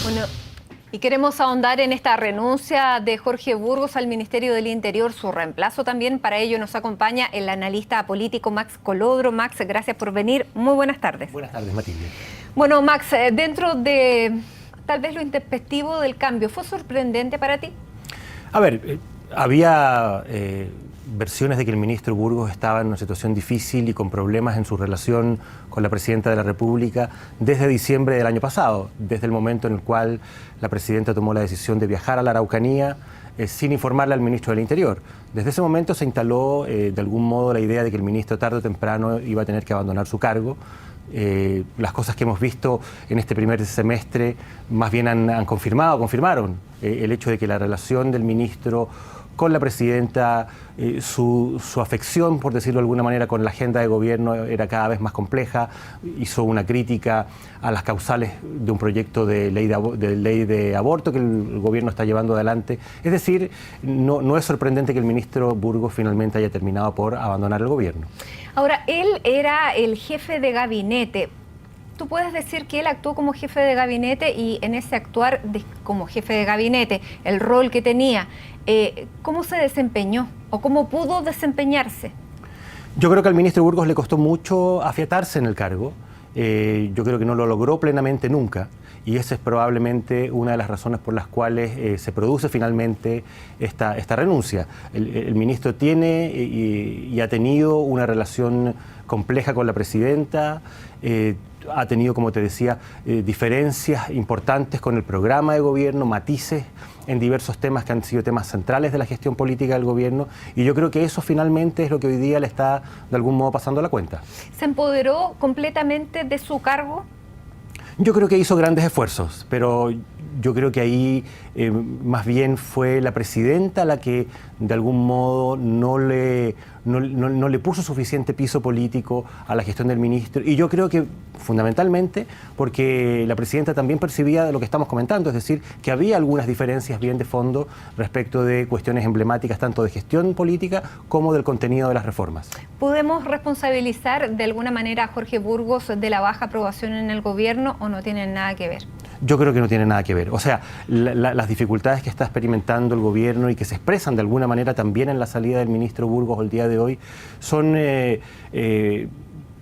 Bueno, y queremos ahondar en esta renuncia de Jorge Burgos al Ministerio del Interior, su reemplazo también. Para ello nos acompaña el analista político Max Colodro. Max, gracias por venir. Muy buenas tardes. Buenas tardes, Matilde. Bueno, Max, dentro de tal vez lo intempestivo del cambio, ¿fue sorprendente para ti? A ver, había versiones de que el ministro Burgos estaba en una situación difícil y con problemas en su relación con la presidenta de la República desde diciembre del año pasado, desde el momento en el cual la presidenta tomó la decisión de viajar a la Araucanía sin informarle al ministro del Interior. Desde ese momento se instaló de algún modo la idea de que el ministro tarde o temprano iba a tener que abandonar su cargo. Las cosas que hemos visto en este primer semestre más bien confirmaron el hecho de que la relación del ministro con la presidenta, su afección, por decirlo de alguna manera, con la agenda de gobierno era cada vez más compleja. Hizo una crítica a las causales de un proyecto de ley de aborto que el gobierno está llevando adelante. Es decir, no es sorprendente que el ministro Burgos finalmente haya terminado por abandonar el gobierno. Ahora, él era el jefe de gabinete. ¿Tú puedes decir que él actuó como jefe de gabinete y en ese actuar como jefe de gabinete, el rol que tenía, cómo se desempeñó o cómo pudo desempeñarse? Yo creo que al ministro Burgos le costó mucho afiatarse en el cargo. Yo creo que no lo logró plenamente nunca y esa es probablemente una de las razones por las cuales se produce finalmente esta renuncia. El ministro tiene y ha tenido una relación compleja con la presidenta, ha tenido, como te decía, diferencias importantes con el programa de gobierno, matices en diversos temas que han sido temas centrales de la gestión política del gobierno, y yo creo que eso finalmente es lo que hoy día le está de algún modo pasando la cuenta. ¿Se empoderó completamente de su cargo? Yo creo que hizo grandes esfuerzos, pero yo creo que ahí más bien fue la presidenta la que de algún modo no le puso suficiente piso político a la gestión del ministro, y yo creo que fundamentalmente porque la presidenta también percibía de lo que estamos comentando, es decir, que había algunas diferencias bien de fondo respecto de cuestiones emblemáticas tanto de gestión política como del contenido de las reformas. ¿Podemos responsabilizar de alguna manera a Jorge Burgos de la baja aprobación en el gobierno o no tienen nada que ver? Yo creo que no tiene nada que ver. O sea, las dificultades que está experimentando el gobierno y que se expresan de alguna manera también en la salida del ministro Burgos el día de hoy son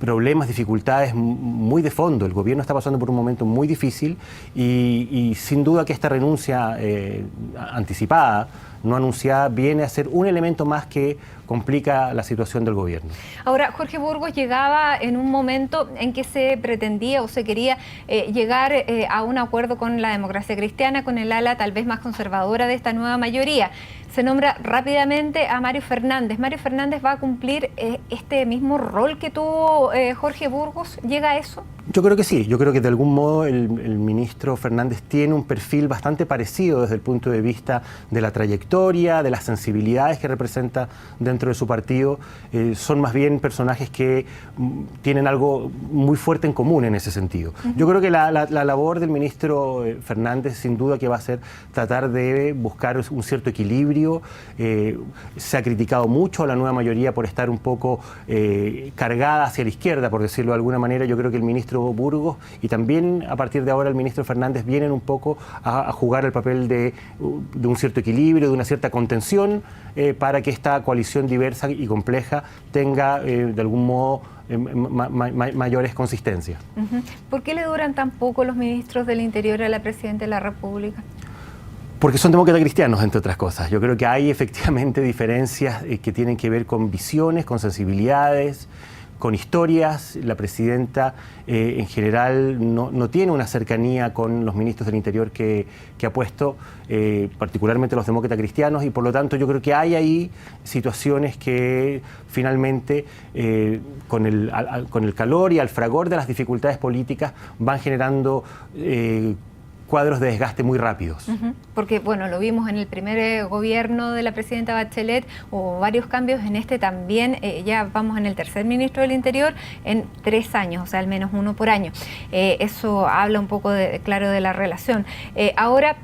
problemas, dificultades muy de fondo. El gobierno está pasando por un momento muy difícil y sin duda que esta renuncia anticipada, no anunciada, viene a ser un elemento más que complica la situación del gobierno. Ahora, Jorge Burgos llegaba en un momento en que se pretendía o se quería llegar a un acuerdo con la Democracia Cristiana, con el ala tal vez más conservadora de esta nueva mayoría. Se nombra rápidamente a Mario Fernández. ¿Mario Fernández va a cumplir este mismo rol que tuvo Jorge Burgos? ¿Llega a eso? Yo creo que sí, yo creo que de algún modo el ministro Fernández tiene un perfil bastante parecido desde el punto de vista de la trayectoria, de las sensibilidades que representa dentro de su partido. Son más bien personajes que tienen algo muy fuerte en común en ese sentido. Yo creo que la labor del ministro Fernández sin duda que va a ser tratar de buscar un cierto equilibrio. Se ha criticado mucho a la nueva mayoría por estar un poco cargada hacia la izquierda, por decirlo de alguna manera. Yo creo que el ministro Burgos y también a partir de ahora el ministro Fernández vienen un poco a jugar el papel de un cierto equilibrio, de una cierta contención para que esta coalición diversa y compleja tenga de algún modo mayores consistencias. ¿Por qué le duran tan poco los ministros del Interior a la Presidenta de la República? Porque son demócratas cristianos, entre otras cosas. Yo creo que hay efectivamente diferencias que tienen que ver con visiones, con sensibilidades, con historias. La presidenta en general no tiene una cercanía con los ministros del Interior que ha puesto, particularmente los demócratas cristianos, y por lo tanto yo creo que hay ahí situaciones que finalmente con el calor y al fragor de las dificultades políticas van generando cuadros de desgaste muy rápidos. Porque, bueno, lo vimos en el primer gobierno de la presidenta Bachelet, hubo varios cambios, en este también, ya vamos en el tercer ministro del Interior en 3 años, o sea, al menos uno por año. Eso habla un poco, claro, de la relación. Ahora,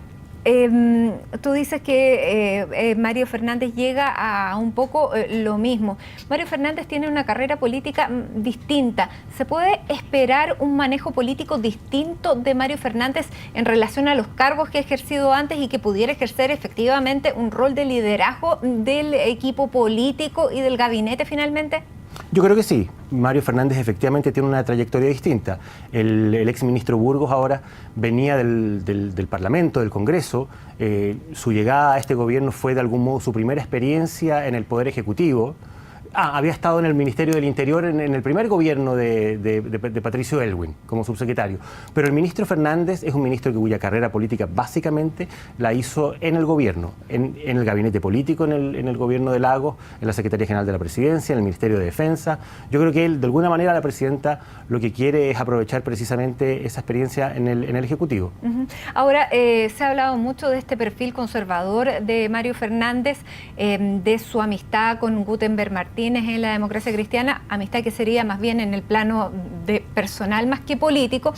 Tú dices que Mario Fernández llega a un poco lo mismo. Mario Fernández tiene una carrera política distinta. ¿Se puede esperar un manejo político distinto de Mario Fernández en relación a los cargos que ha ejercido antes y que pudiera ejercer efectivamente un rol de liderazgo del equipo político y del gabinete finalmente? Yo creo que sí. Mario Fernández efectivamente tiene una trayectoria distinta. El exministro Burgos ahora venía del Parlamento, del Congreso. Su llegada a este gobierno fue de algún modo su primera experiencia en el Poder Ejecutivo. Había estado en el Ministerio del Interior en el primer gobierno de Patricio Aylwin como subsecretario. Pero el ministro Fernández es un ministro cuya carrera política básicamente la hizo en el gobierno, en el gabinete político, en el gobierno de Lagos, en la Secretaría General de la Presidencia, en el Ministerio de Defensa. Yo creo que él, de alguna manera, la presidenta lo que quiere es aprovechar precisamente esa experiencia en el Ejecutivo. Ahora, se ha hablado mucho de este perfil conservador de Mario Fernández, de su amistad con Gutenberg Martínez en la Democracia Cristiana, amistad que sería más bien en el plano de personal más que político,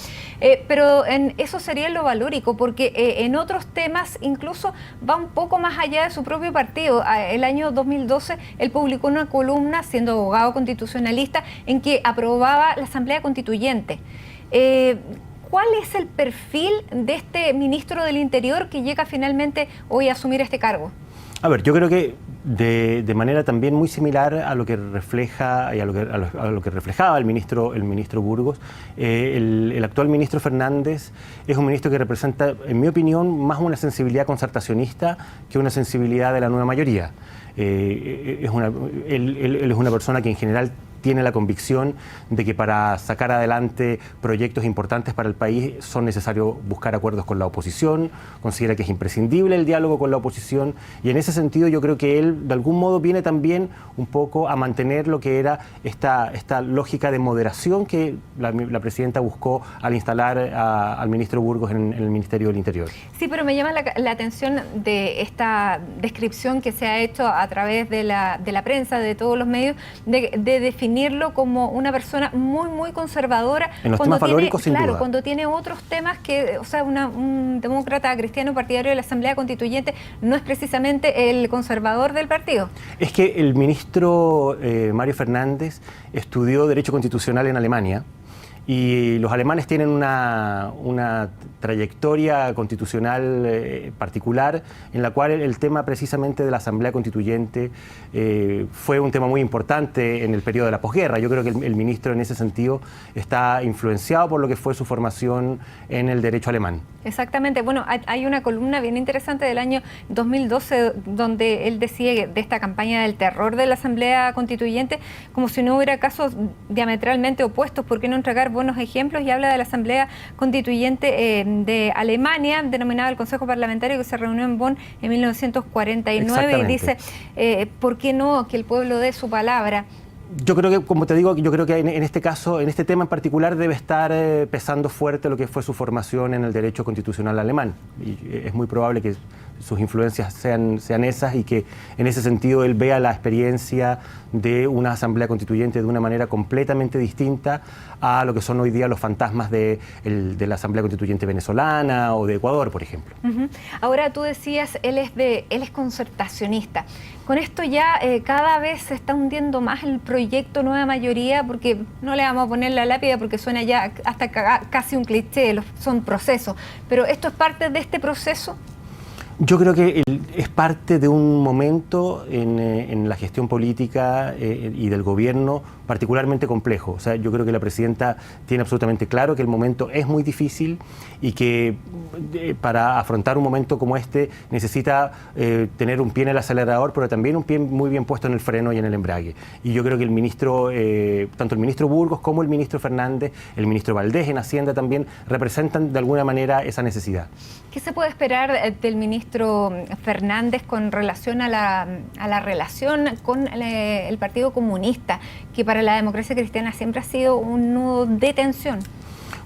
pero en eso sería lo valórico, porque en otros temas incluso va un poco más allá de su propio partido. El año 2012 él publicó una columna, siendo abogado constitucionalista, en que aprobaba la Asamblea Constituyente. ¿Cuál es el perfil de este ministro del Interior que llega finalmente hoy a asumir este cargo? A ver, yo creo que de manera también muy similar a lo que refleja y a lo que reflejaba el ministro Burgos, el actual ministro Fernández es un ministro que representa, en mi opinión, más una sensibilidad concertacionista que una sensibilidad de la nueva mayoría. Él es una persona que en general tiene la convicción de que para sacar adelante proyectos importantes para el país son necesarios buscar acuerdos con la oposición, considera que es imprescindible el diálogo con la oposición, y en ese sentido yo creo que él de algún modo viene también un poco a mantener lo que era esta lógica de moderación que la presidenta buscó al instalar al ministro Burgos en el Ministerio del Interior. Sí, pero me llama la atención de esta descripción que se ha hecho a través de la prensa, de todos los medios, de definirlo como una persona muy conservadora. En los temas valóricos, sin duda. Claro, cuando tiene otros temas que, o sea, un demócrata cristiano partidario de la Asamblea Constituyente no es precisamente el conservador del partido. Es que el ministro Mario Fernández estudió Derecho Constitucional en Alemania, y los alemanes tienen una trayectoria constitucional particular en la cual el tema precisamente de la Asamblea Constituyente fue un tema muy importante en el periodo de la posguerra. Yo creo que el ministro en ese sentido está influenciado por lo que fue su formación en el derecho alemán. Exactamente. Bueno, hay una columna bien interesante del año 2012 donde él decía de esta campaña del terror de la Asamblea Constituyente como si no hubiera casos diametralmente opuestos. ¿Por qué no entregar buenos ejemplos? Y habla de la Asamblea Constituyente de Alemania, denominada el Consejo Parlamentario, que se reunió en Bonn en 1949, y dice, ¿por qué no que el pueblo dé su palabra? Yo creo que, como te digo, yo creo que en este caso, en este tema en particular, debe estar pesando fuerte lo que fue su formación en el derecho constitucional alemán. Y es muy probable que sus influencias sean esas, y que en ese sentido él vea la experiencia de una asamblea constituyente de una manera completamente distinta a lo que son hoy día los fantasmas de la asamblea constituyente venezolana o de Ecuador, por ejemplo. Ahora, tú decías, él es concertacionista. Con esto ya cada vez se está hundiendo más el proyecto Nueva Mayoría, porque no le vamos a poner la lápida porque suena ya hasta casi un cliché, son procesos. Pero ¿esto es parte de este proceso? Yo creo que es parte de un momento en la gestión política y del gobierno particularmente complejo. O sea, yo creo que la presidenta tiene absolutamente claro que el momento es muy difícil y que para afrontar un momento como este necesita tener un pie en el acelerador, pero también un pie muy bien puesto en el freno y en el embrague. Y yo creo que el ministro, tanto el ministro Burgos como el ministro Fernández, el ministro Valdés en Hacienda también representan de alguna manera esa necesidad. ¿Qué se puede esperar del ministro Fernández con relación a la relación con el Partido Comunista, que para la Democracia Cristiana siempre ha sido un nudo de tensión?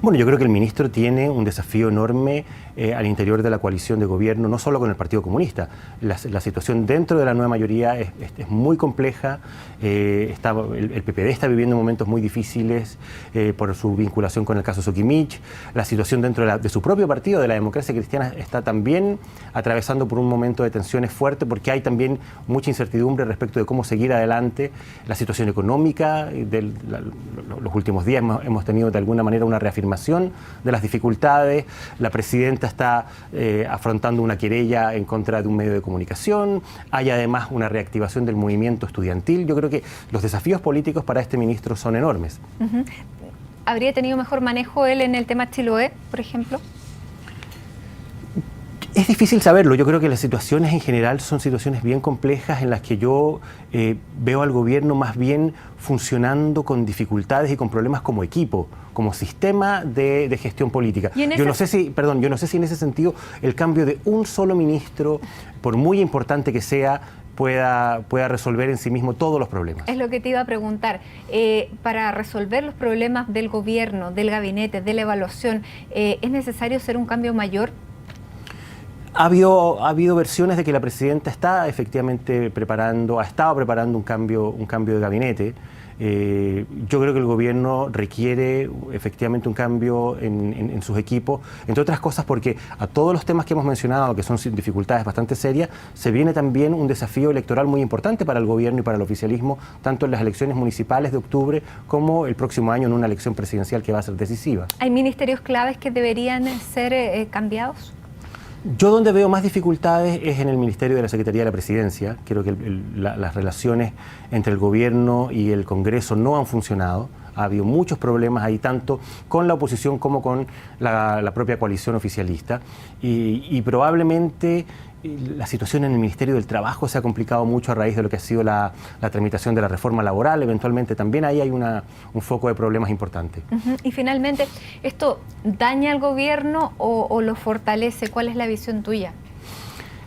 Bueno, yo creo que el ministro tiene un desafío enorme al interior de la coalición de gobierno, no solo con el Partido Comunista. La situación dentro de la nueva mayoría es muy compleja. El PPD está viviendo momentos muy difíciles por su vinculación con el caso Sokimich. La situación dentro de su propio partido, de la Democracia Cristiana, está también atravesando por un momento de tensiones fuertes, porque hay también mucha incertidumbre respecto de cómo seguir adelante. La situación económica, los últimos días hemos tenido de alguna manera una reafirmación de las dificultades. La presidenta está afrontando una querella en contra de un medio de comunicación. Hay además una reactivación del movimiento estudiantil. Yo creo que los desafíos políticos para este ministro son enormes. ¿Habría tenido mejor manejo él en el tema Chiloé, por ejemplo? Es difícil saberlo. Yo creo que las situaciones en general son situaciones bien complejas en las que yo veo al gobierno más bien funcionando con dificultades y con problemas como equipo, como sistema de gestión política. Yo no sé si en ese sentido el cambio de un solo ministro, por muy importante que sea, pueda resolver en sí mismo todos los problemas. Es lo que te iba a preguntar. Para resolver los problemas del gobierno, del gabinete, de la evaluación, ¿es necesario hacer un cambio mayor? Ha habido versiones de que la presidenta está efectivamente ha estado preparando un cambio de gabinete. Yo creo que el gobierno requiere efectivamente un cambio en sus equipos, entre otras cosas porque a todos los temas que hemos mencionado, que son dificultades bastante serias, se viene también un desafío electoral muy importante para el gobierno y para el oficialismo, tanto en las elecciones municipales de octubre como el próximo año en una elección presidencial que va a ser decisiva. ¿Hay ministerios claves que deberían ser cambiados? Yo donde veo más dificultades es en el Ministerio de la Secretaría de la Presidencia. Creo que las relaciones entre el gobierno y el Congreso no han funcionado. Ha habido muchos problemas ahí, tanto con la oposición como con la propia coalición oficialista. Y probablemente la situación en el Ministerio del Trabajo se ha complicado mucho a raíz de lo que ha sido la tramitación de la reforma laboral. Eventualmente también ahí hay un foco de problemas importantes. Y finalmente, ¿esto daña al gobierno o lo fortalece? ¿Cuál es la visión tuya?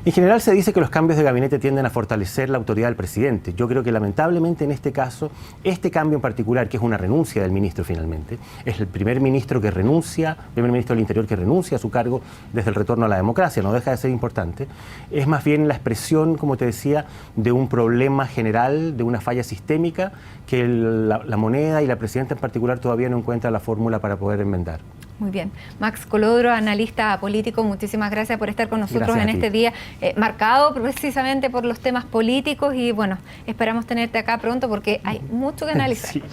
En general se dice que los cambios de gabinete tienden a fortalecer la autoridad del presidente. Yo creo que lamentablemente en este caso, este cambio en particular, que es una renuncia del ministro finalmente, es el primer ministro del Interior que renuncia a su cargo desde el retorno a la democracia, no deja de ser importante, es más bien la expresión, como te decía, de un problema general, de una falla sistémica que la moneda y la presidenta en particular todavía no encuentran la fórmula para poder enmendar. Muy bien. Max Colodro, analista político, muchísimas gracias por estar con nosotros en este día marcado precisamente por los temas políticos y bueno, esperamos tenerte acá pronto porque hay mucho que analizar. Sí.